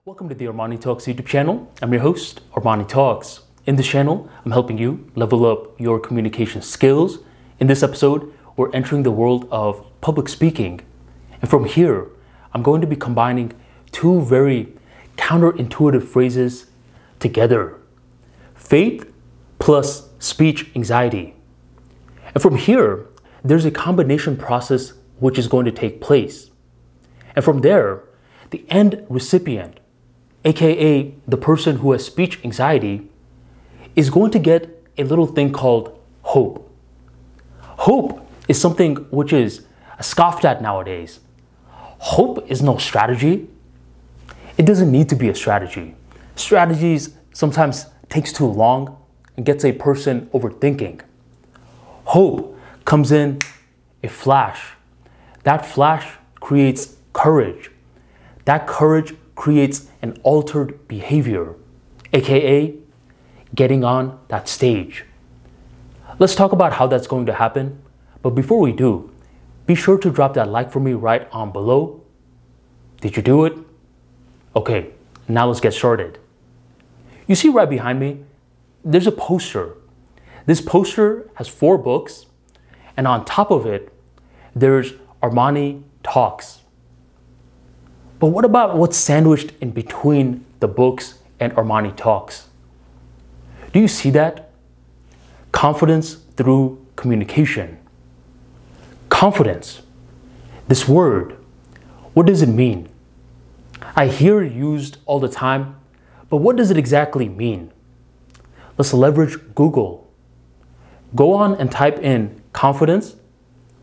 Welcome to the Armani Talks YouTube channel. I'm your host, Armani Talks. In this channel, I'm helping you level up your communication skills. In this episode, we're entering the world of public speaking. And from here, I'm going to be combining two very counterintuitive phrases together. Faith plus speech anxiety. And from here, there's a combination process which is going to take place. And from there, the end recipient, aka the person who has speech anxiety, is going to get a little thing called hope. Hope is something which is scoffed at nowadays. Hope is no strategy. It doesn't need to be a strategy. Strategies sometimes takes too long and gets a person overthinking. Hope comes in a flash. That flash creates courage. That courage creates an altered behavior, aka getting on that stage. Let's talk about how that's going to happen. But before we do, be sure to drop that like for me right on below. Did you do it? Okay, now let's get started. You see right behind me, there's a poster. This poster has 4 books, and on top of it, there's Armani Talks. But what about what's sandwiched in between the books and Armani Talks? Do you see that? Confidence through communication. Confidence. This word, what does it mean? I hear it used all the time, but what does it exactly mean? Let's leverage Google. Go on and type in confidence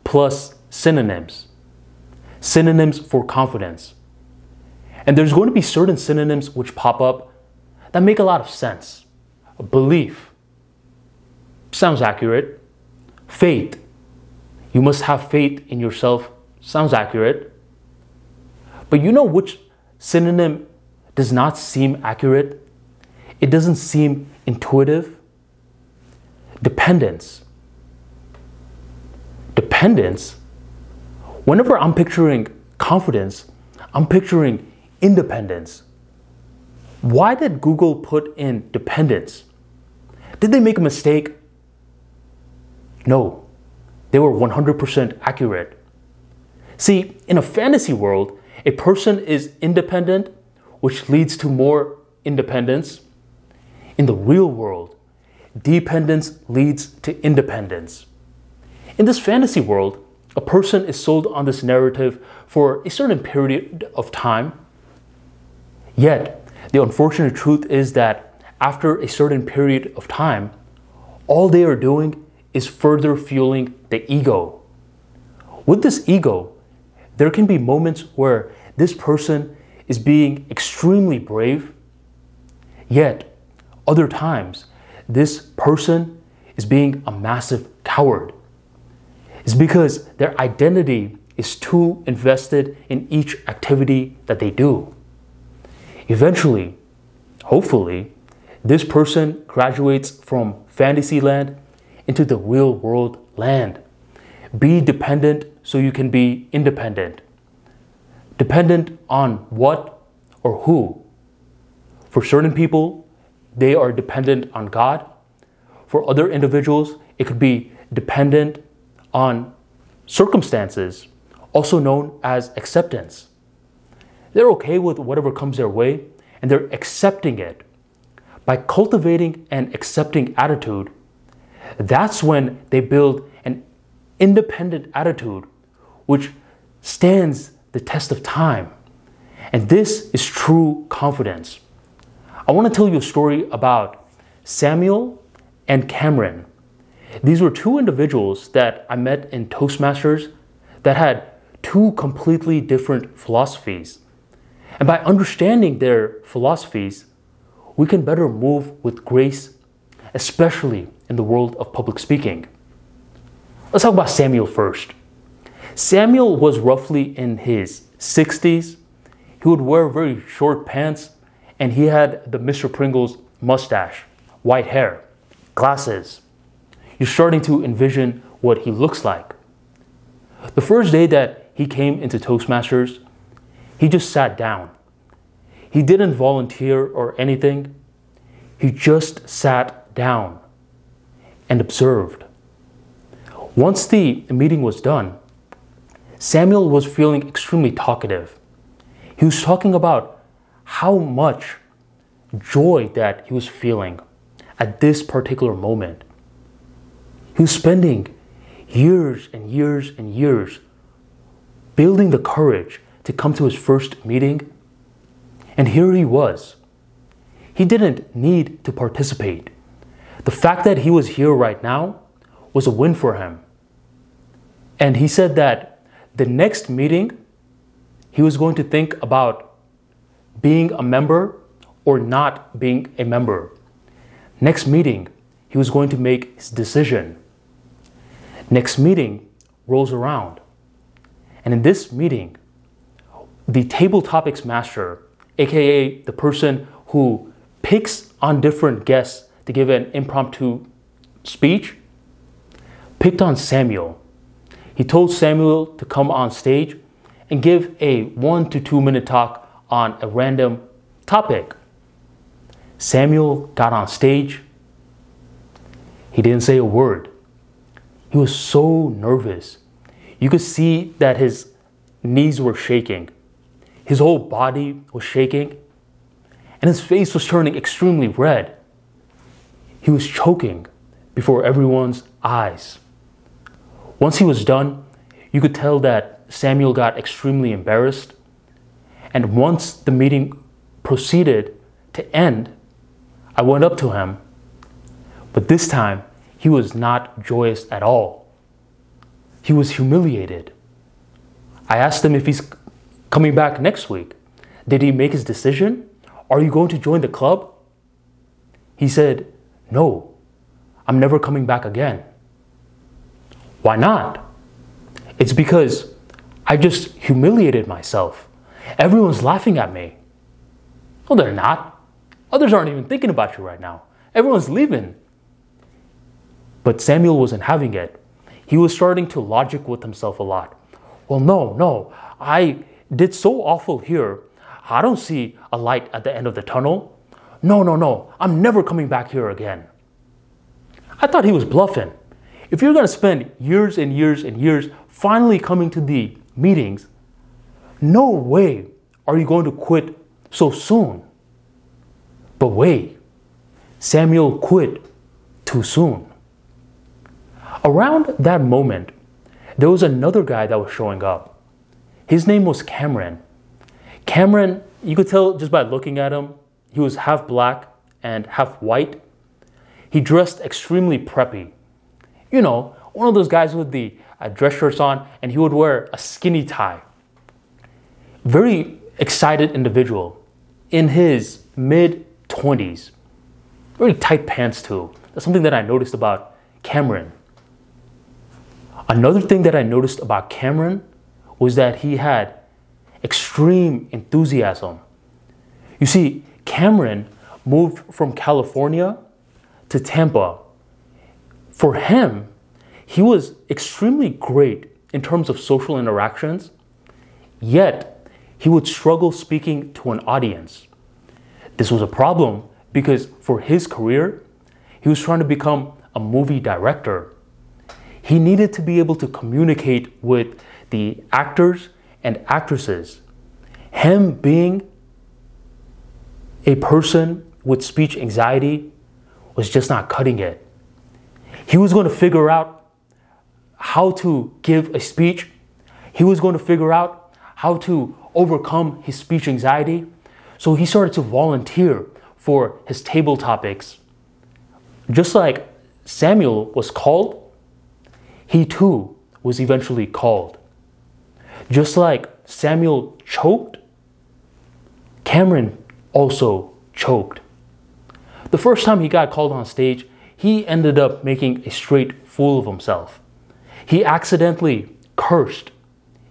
plus synonyms. Synonyms for confidence. And there's going to be certain synonyms which pop up that make a lot of sense. Belief. Sounds accurate. Faith. You must have faith in yourself. Sounds accurate. But you know which synonym does not seem accurate? It doesn't seem intuitive. Dependence. Dependence. Whenever I'm picturing confidence, I'm picturing independence. Why did Google put in dependence? Did they make a mistake? No, they were 100% accurate. See, in a fantasy world, a person is independent, which leads to more independence. In the real world, dependence leads to independence. In this fantasy world, a person is sold on this narrative for a certain period of time. Yet, the unfortunate truth is that after a certain period of time, all they are doing is further fueling the ego. With this ego, there can be moments where this person is being extremely brave, yet other times, this person is being a massive coward. It's because their identity is too invested in each activity that they do. Eventually, hopefully, this person graduates from fantasy land into the real world land. Be dependent so you can be independent. Dependent on what or who? For certain people, they are dependent on God. For other individuals, it could be dependent on circumstances, also known as acceptance. They're okay with whatever comes their way, and they're accepting it. By cultivating an accepting attitude, that's when they build an independent attitude which stands the test of time. And this is true confidence. I want to tell you a story about Samuel and Cameron. These were 2 individuals that I met in Toastmasters that had 2 completely different philosophies. And by understanding their philosophies, we can better move with grace, especially in the world of public speaking. Let's talk about Samuel first. Samuel was roughly in his 60s. He would wear very short pants, and he had the Mr. Pringles mustache, white hair, glasses. You're starting to envision what he looks like. The first day that he came into Toastmasters, he just sat down. He didn't volunteer or anything. He just sat down and observed. Once the meeting was done, Samuel was feeling extremely talkative. He was talking about how much joy that he was feeling at this particular moment. He was spending years and years and years building the courage to come to his first meeting. And here he was. He didn't need to participate. The fact that he was here right now was a win for him. And he said that the next meeting, he was going to think about being a member or not being a member. Next meeting, he was going to make his decision. Next meeting rolls around. And in this meeting, the table topics master, aka the person who picks on different guests to give an impromptu speech, picked on Samuel. He told Samuel to come on stage and give a 1 to 2 minute talk on a random topic. Samuel got on stage. He didn't say a word. He was so nervous. You could see that his knees were shaking. His whole body was shaking. And his face was turning extremely red. He was choking before everyone's eyes. Once he was done, you could tell that Samuel got extremely embarrassed. And once the meeting proceeded to end, I went up to him. But this time, he was not joyous at all. He was humiliated. I asked him if he's coming back next week. Did he make his decision? Are you going to join the club? He said, no, I'm never coming back again. Why not? It's because I just humiliated myself. Everyone's laughing at me. No, they're not. Others aren't even thinking about you right now. Everyone's leaving. But Samuel wasn't having it. He was starting to logic with himself a lot. Well, no, I did so awful here. I don't see a light at the end of the tunnel. No, I'm never coming back here again. I thought he was bluffing. If you're going to spend years and years and years finally coming to the meetings, no way are you going to quit so soon. But wait, Samuel quit too soon. Around that moment, there was another guy that was showing up. His name was Cameron. Cameron, you could tell just by looking at him, he was half black and half white. He dressed extremely preppy. You know, one of those guys with the dress shirts on, and he would wear a skinny tie. Very excited individual in his mid-20s. Very tight pants too. That's something that I noticed about Cameron. Another thing that I noticed about Cameron was that he had extreme enthusiasm. You see, Cameron moved from California to Tampa. For him, he was extremely great in terms of social interactions, yet he would struggle speaking to an audience. This was a problem because for his career, he was trying to become a movie director. He needed to be able to communicate with the actors and actresses. Him being a person with speech anxiety was just not cutting it. He was going to figure out how to give a speech. He was going to figure out how to overcome his speech anxiety. So he started to volunteer for his table topics. Just like Samuel was called, he too was eventually called. Just like Samuel choked, Cameron also choked. The first time he got called on stage, he ended up making a straight fool of himself. He accidentally cursed.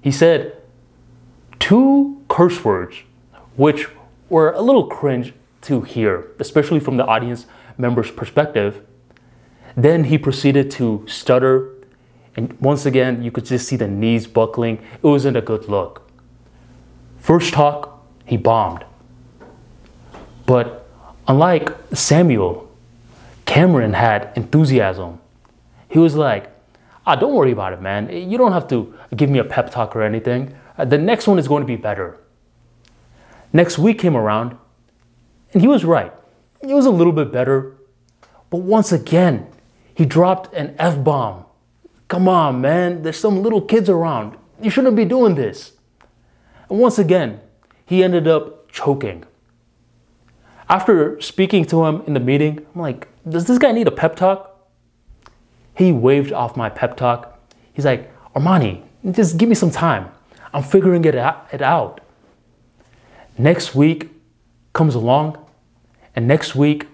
He said 2 curse words, which were a little cringe to hear, especially from the audience member's perspective. Then he proceeded to stutter. And once again, you could just see the knees buckling. It wasn't a good look. First talk, he bombed. But unlike Samuel, Cameron had enthusiasm. He was like, don't worry about it, man. You don't have to give me a pep talk or anything. The next one is going to be better. Next week came around, and he was right. It was a little bit better. But once again, he dropped an F-bomb. Come on, man. There's some little kids around. You shouldn't be doing this. And once again, he ended up choking. After speaking to him in the meeting, I'm like, does this guy need a pep talk? He waved off my pep talk. He's like, Armani, just give me some time. I'm figuring it out. Next week comes along, and next week,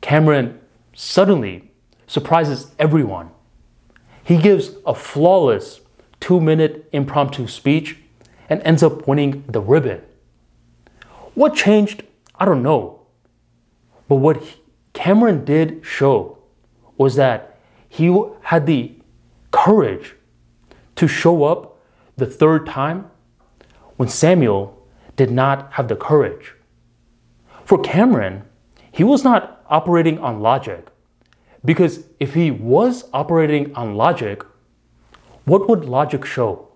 Cameron suddenly surprises everyone. He gives a flawless 2-minute impromptu speech and ends up winning the ribbon. What changed? I don't know. But what Cameron did show was that he had the courage to show up the third time when Samuel did not have the courage. For Cameron, he was not operating on logic, because if he was operating on logic, what would logic show?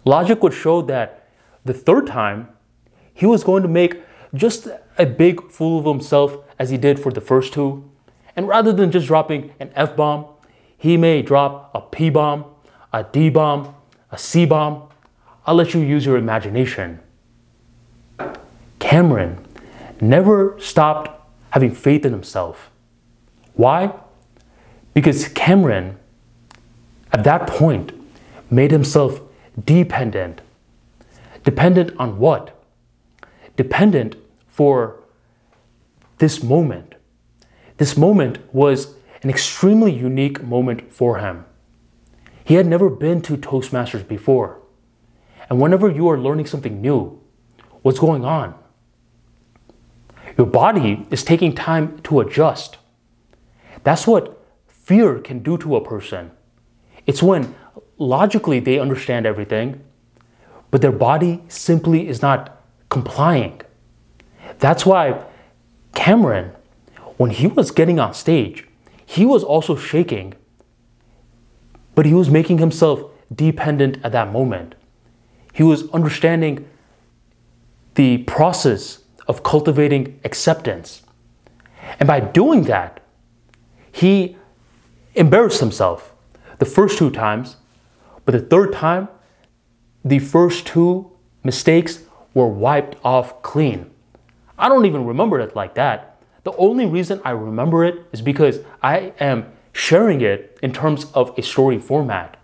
Logic would show that the third time, he was going to make just a big fool of himself as he did for the first two. And rather than just dropping an F-bomb, he may drop a P-bomb, a D-bomb, a C-bomb. I'll let you use your imagination. Cameron never stopped having faith in himself. Why? Because Cameron, at that point, made himself dependent. Dependent on what? Dependent for this moment. This moment was an extremely unique moment for him. He had never been to Toastmasters before. And whenever you are learning something new, what's going on? Your body is taking time to adjust. That's what fear can do to a person. It's when logically they understand everything, but their body simply is not complying. That's why Cameron, when he was getting on stage, he was also shaking, but he was making himself dependent at that moment. He was understanding the process of cultivating acceptance. And by doing that, he embarrassed himself the first two times, but the third time, the first two mistakes were wiped off clean. I don't even remember it like that. The only reason I remember it is because I am sharing it in terms of a story format.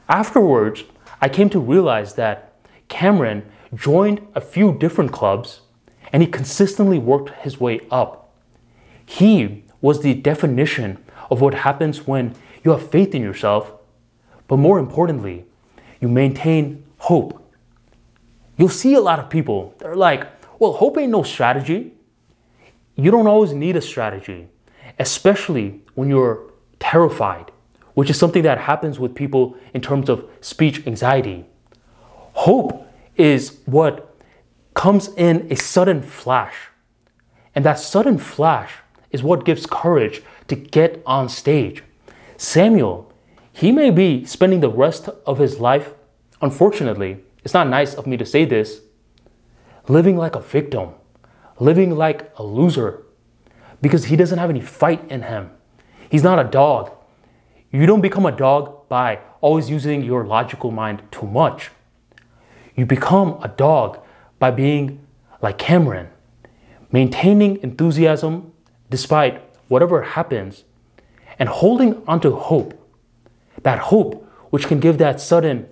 Afterwards, I came to realize that Cameron joined a few different clubs and he consistently worked his way up. He was the definition of what happens when you have faith in yourself, but more importantly, you maintain hope. You'll see a lot of people, they're like, well, hope ain't no strategy. You don't always need a strategy, especially when you're terrified, which is something that happens with people in terms of speech anxiety. Hope is what comes in a sudden flash. And that sudden flash is what gives courage to get on stage. Samuel, he may be spending the rest of his life, unfortunately, it's not nice of me to say this, living like a victim, living like a loser, because he doesn't have any fight in him. He's not a dog. You don't become a dog by always using your logical mind too much. You become a dog by being like Cameron, maintaining enthusiasm despite whatever happens, and holding onto hope. That hope which can give that sudden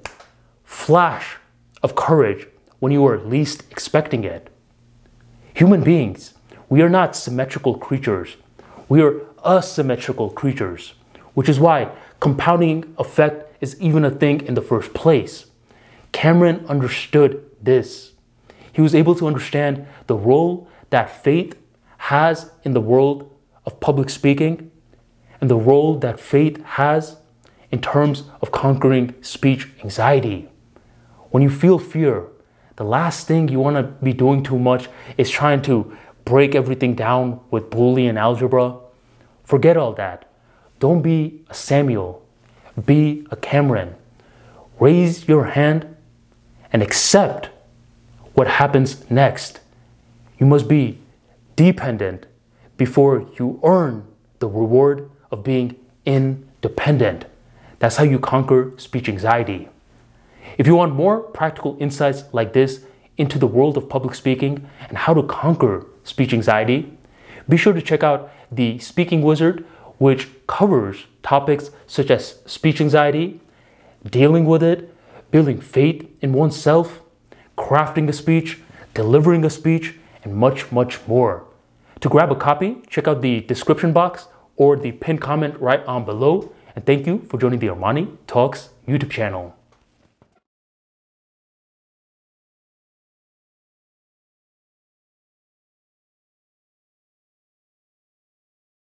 flash of courage when you are least expecting it. Human beings, we are not symmetrical creatures. We are asymmetrical creatures, which is why compounding effect is even a thing in the first place. Cameron understood this. He was able to understand the role that faith has in the world of public speaking and the role that faith has in terms of conquering speech anxiety. When you feel fear, the last thing you want to be doing too much is trying to break everything down with Boolean algebra. Forget all that. Don't be a Samuel. Be a Cameron. Raise your hand and accept what happens next. You must be dependent before you earn the reward of being independent. That's how you conquer speech anxiety. If you want more practical insights like this into the world of public speaking and how to conquer speech anxiety, be sure to check out the Speaking Wizard, which covers topics such as speech anxiety, dealing with it, building faith in oneself, crafting a speech, delivering a speech, and much, much more. To grab a copy, check out the description box or the pinned comment right on below. And thank you for joining the Armani Talks YouTube channel.